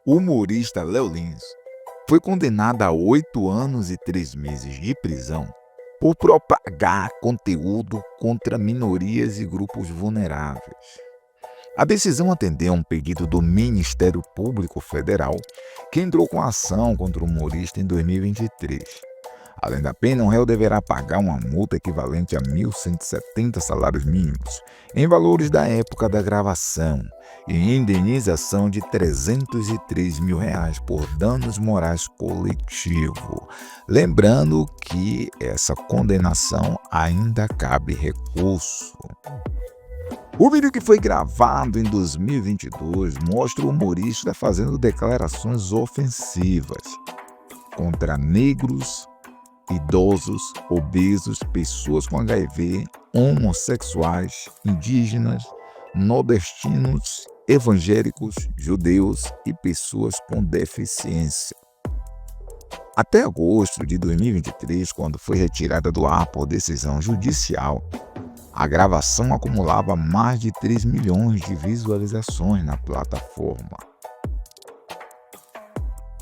O humorista Léo Lins foi condenado a 8 anos e 3 meses de prisão por propagar conteúdo contra minorias e grupos vulneráveis. A decisão atendeu a um pedido do Ministério Público Federal, que entrou com ação contra o humorista em 2023. Além da pena, o réu deverá pagar uma multa equivalente a 1.170 salários mínimos, em valores da época da gravação, e indenização de R$ 303 mil por danos morais coletivo. Lembrando que essa condenação ainda cabe recurso. O vídeo, que foi gravado em 2022, mostra o humorista fazendo declarações ofensivas contra negros, idosos, obesos, pessoas com HIV, homossexuais, indígenas, nordestinos, evangélicos, judeus e pessoas com deficiência. Até agosto de 2023, quando foi retirada do ar por decisão judicial, a gravação acumulava mais de 3 milhões de visualizações na plataforma.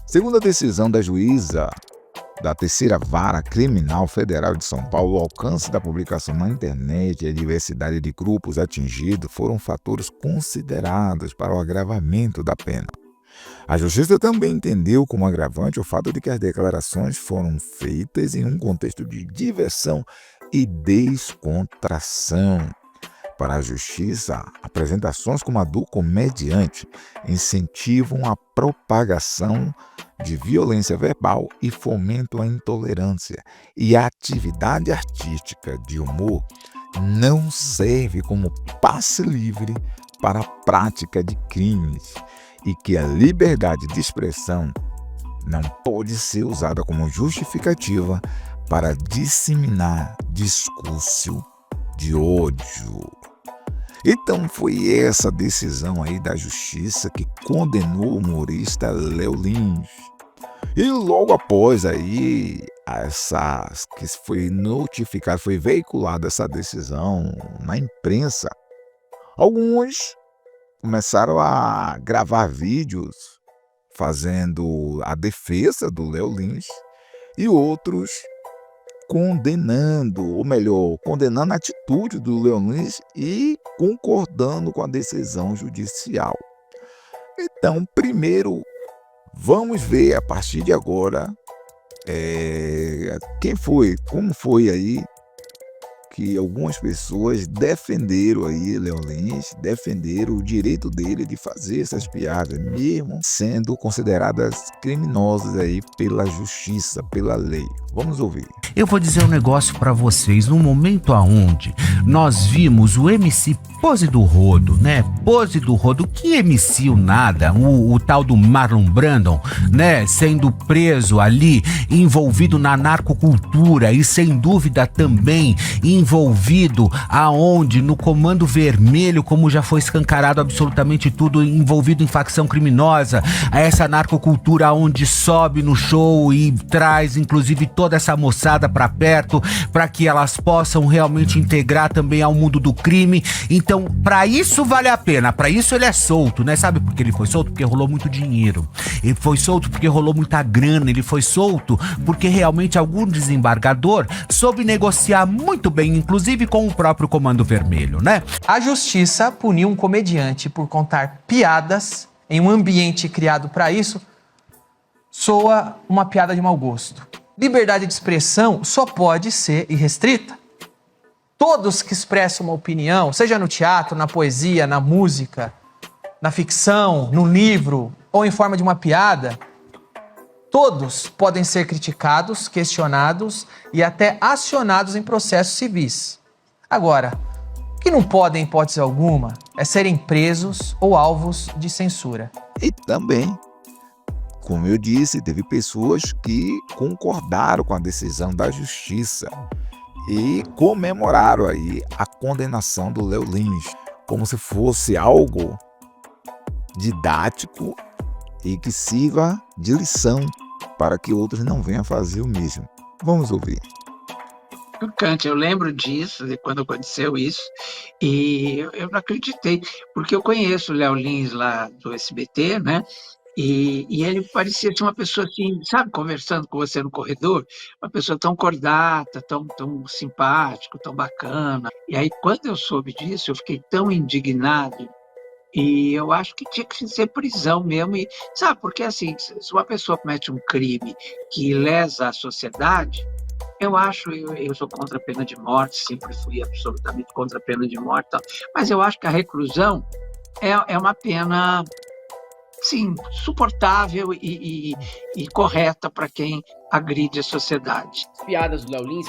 Segundo a decisão da juíza da Terceira Vara Criminal Federal de São Paulo, o alcance da publicação na internet e a diversidade de grupos atingidos foram fatores considerados para o agravamento da pena. A Justiça também entendeu como agravante o fato de que as declarações foram feitas em um contexto de diversão e descontração. Para a Justiça, apresentações como a do comediante incentivam a propagação de violência verbal e fomentam a intolerância, e a atividade artística de humor não serve como passe livre para a prática de crimes, e que a liberdade de expressão não pode ser usada como justificativa para disseminar discurso de ódio. Então foi essa decisão aí da justiça que condenou o humorista Léo Lins. E logo após aí que foi notificado, foi veiculada essa decisão na imprensa, alguns começaram a gravar vídeos fazendo a defesa do Léo Lins e outros condenando a atitude do Léo Lins e concordando com a decisão judicial. Então, primeiro, vamos ver a partir de agora como foi aí que algumas pessoas defenderam aí Léo Lins, defenderam o direito dele de fazer essas piadas, mesmo sendo consideradas criminosas aí pela justiça, pela lei. Vamos ouvir. Eu vou dizer um negócio pra vocês, no momento aonde nós vimos o MC Pose do Rodo, né? Pose do Rodo, que MC o nada, o tal do Marlon Brandon, né? Sendo preso ali, envolvido na narcocultura e sem dúvida também envolvido aonde? No Comando Vermelho, como já foi escancarado absolutamente tudo, envolvido em facção criminosa, essa narcocultura onde sobe no show e traz inclusive toda essa moçada pra perto, pra que elas possam realmente integrar também ao mundo do crime. Então, pra isso vale a pena, pra isso ele é solto, né? Sabe por que ele foi solto? Porque rolou muito dinheiro. Ele foi solto porque rolou muita grana, ele foi solto porque realmente algum desembargador soube negociar muito bem, inclusive com o próprio Comando Vermelho, né? A justiça puniu um comediante por contar piadas em um ambiente criado para isso. Soa uma piada de mau gosto. Liberdade de expressão só pode ser irrestrita. Todos que expressam uma opinião, seja no teatro, na poesia, na música, na ficção, no livro ou em forma de uma piada, todos podem ser criticados, questionados e até acionados em processos civis. Agora, o que não podem, em hipótese alguma, é serem presos ou alvos de censura. E também, como eu disse, teve pessoas que concordaram com a decisão da justiça e comemoraram aí a condenação do Léo Lins, como se fosse algo didático e que sirva de lição para que outros não venham fazer o mesmo. Vamos ouvir. Chocante, eu lembro disso, de quando aconteceu isso, e eu não acreditei, porque eu conheço o Léo Lins lá do SBT, né? E ele parecia ser uma pessoa assim, sabe, conversando com você no corredor, uma pessoa tão cordata, tão simpático, tão bacana. E aí, quando eu soube disso, eu fiquei tão indignado. E eu acho que tinha que ser prisão mesmo. E, sabe, porque assim, se uma pessoa comete um crime que lesa a sociedade, eu sou contra a pena de morte, sempre fui absolutamente contra a pena de morte, tal, mas eu acho que a reclusão é uma pena, sim, suportável e correta para quem agride a sociedade. As piadas do Léo Lins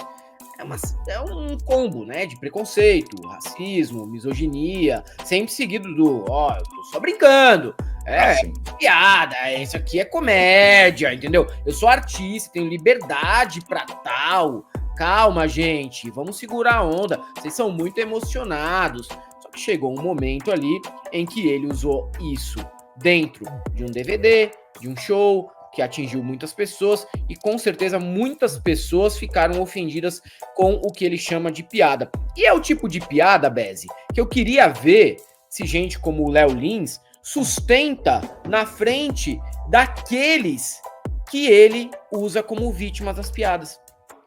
é um combo, né, de preconceito, racismo, misoginia, sempre seguido do, ó, eu tô só brincando, Assim, piada, isso aqui é comédia, entendeu? Eu sou artista, tenho liberdade pra tal. Calma, gente, vamos segurar a onda. Vocês são muito emocionados. Só que chegou um momento ali em que ele usou isso dentro de um DVD, de um show, que atingiu muitas pessoas e com certeza muitas pessoas ficaram ofendidas com o que ele chama de piada. E é o tipo de piada, Beze, que eu queria ver se gente como o Léo Lins sustenta na frente daqueles que ele usa como vítimas das piadas.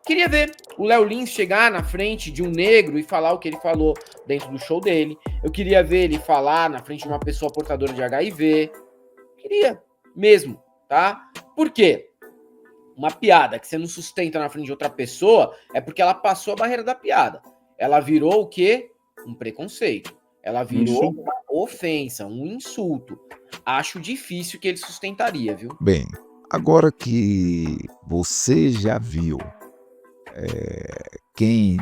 Queria ver o Léo Lins chegar na frente de um negro e falar o que ele falou dentro do show dele. Eu queria ver ele falar na frente de uma pessoa portadora de HIV. Queria mesmo, tá? Por quê? Uma piada que você não sustenta na frente de outra pessoa é porque ela passou a barreira da piada. Ela virou o quê? Um preconceito. Ela virou uma ofensa, um insulto. Acho difícil que ele sustentaria, viu? bem, agora que você já viu quem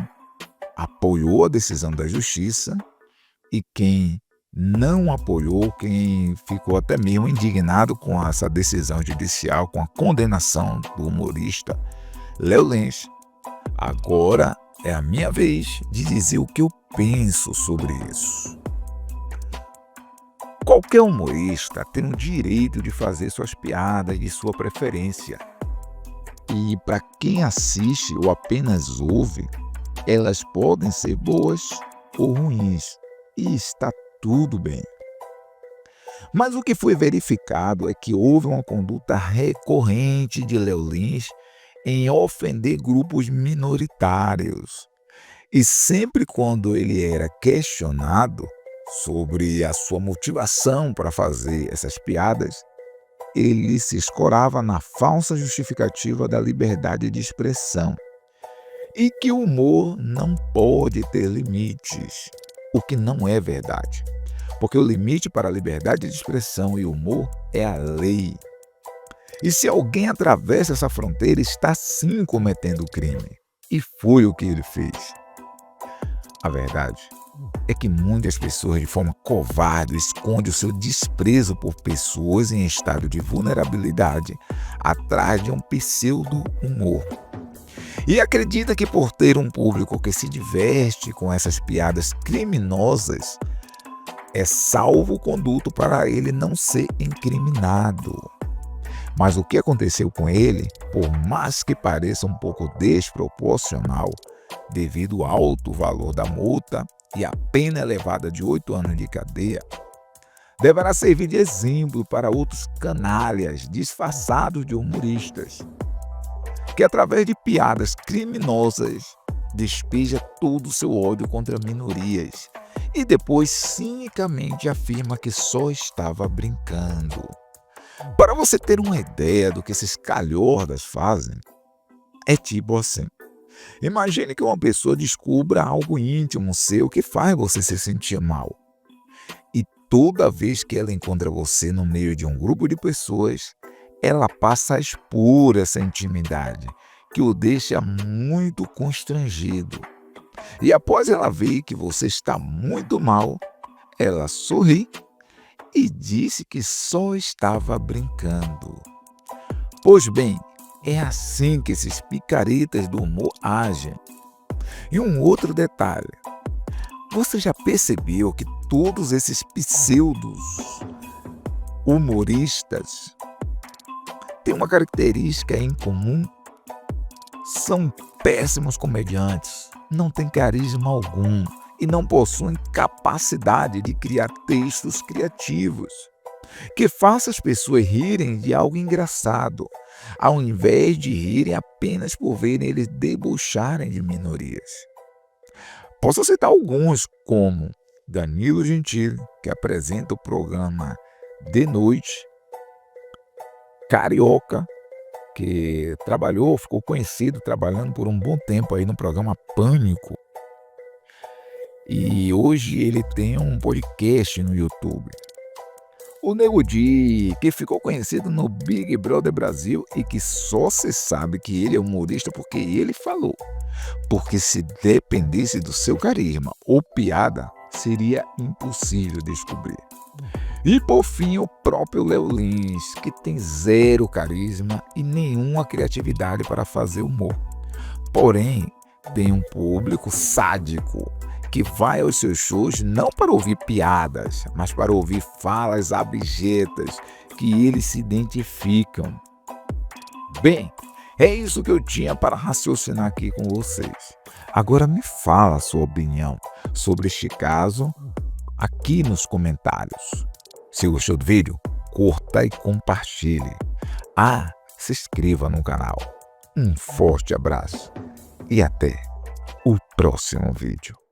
apoiou a decisão da justiça e quem não apoiou, quem ficou até mesmo indignado com essa decisão judicial, com a condenação do humorista Léo Lins, agora é a minha vez de dizer o que eu penso sobre isso. Qualquer humorista tem o direito de fazer suas piadas de sua preferência. E para quem assiste ou apenas ouve, elas podem ser boas ou ruins. E está tudo bem. Mas o que foi verificado é que houve uma conduta recorrente de Léo Lins em ofender grupos minoritários. E sempre quando ele era questionado sobre a sua motivação para fazer essas piadas, ele se escorava na falsa justificativa da liberdade de expressão e que o humor não pode ter limites, o que não é verdade, porque o limite para a liberdade de expressão e humor é a lei. E se alguém atravessa essa fronteira, está sim cometendo crime, e foi o que ele fez. A verdade é que muitas pessoas, de forma covarde, escondem o seu desprezo por pessoas em estado de vulnerabilidade atrás de um pseudo-humor. E acredita que por ter um público que se diverte com essas piadas criminosas, é salvo-conduto para ele não ser incriminado. Mas o que aconteceu com ele, por mais que pareça um pouco desproporcional, devido ao alto valor da multa e a pena elevada de 8 anos de cadeia, deverá servir de exemplo para outros canalhas disfarçados de humoristas, que através de piadas criminosas despeja todo o seu ódio contra minorias e depois cinicamente afirma que só estava brincando. Para você ter uma ideia do que esses calhordas fazem, é tipo assim. Imagine que uma pessoa descubra algo íntimo seu que faz você se sentir mal. E toda vez que ela encontra você no meio de um grupo de pessoas, ela passa a expor essa intimidade, que o deixa muito constrangido. E após ela ver que você está muito mal, ela sorri e disse que só estava brincando. Pois bem, é assim que esses picaretas do humor agem. E um outro detalhe, você já percebeu que todos esses pseudos humoristas têm uma característica em comum? São péssimos comediantes, não têm carisma algum e não possuem capacidade de criar textos criativos. que faça as pessoas rirem de algo engraçado, ao invés de rirem apenas por verem eles debocharem de minorias. Posso citar alguns, como Danilo Gentili, que apresenta o programa De Noite, Carioca, que ficou conhecido trabalhando por um bom tempo aí no programa Pânico. E hoje ele tem um podcast no YouTube. O Nego Di, que ficou conhecido no Big Brother Brasil e que só se sabe que ele é humorista porque ele falou. Porque se dependesse do seu carisma ou piada, seria impossível descobrir. E por fim, o próprio Léo Lins, que tem zero carisma e nenhuma criatividade para fazer humor. Porém, tem um público sádico que vai aos seus shows não para ouvir piadas, mas para ouvir falas abjetas que eles se identificam. Bem, é isso que eu tinha para raciocinar aqui com vocês. Agora me fala a sua opinião sobre este caso aqui nos comentários. Se gostou do vídeo, curta e compartilhe. Se inscreva no canal. Um forte abraço e até o próximo vídeo.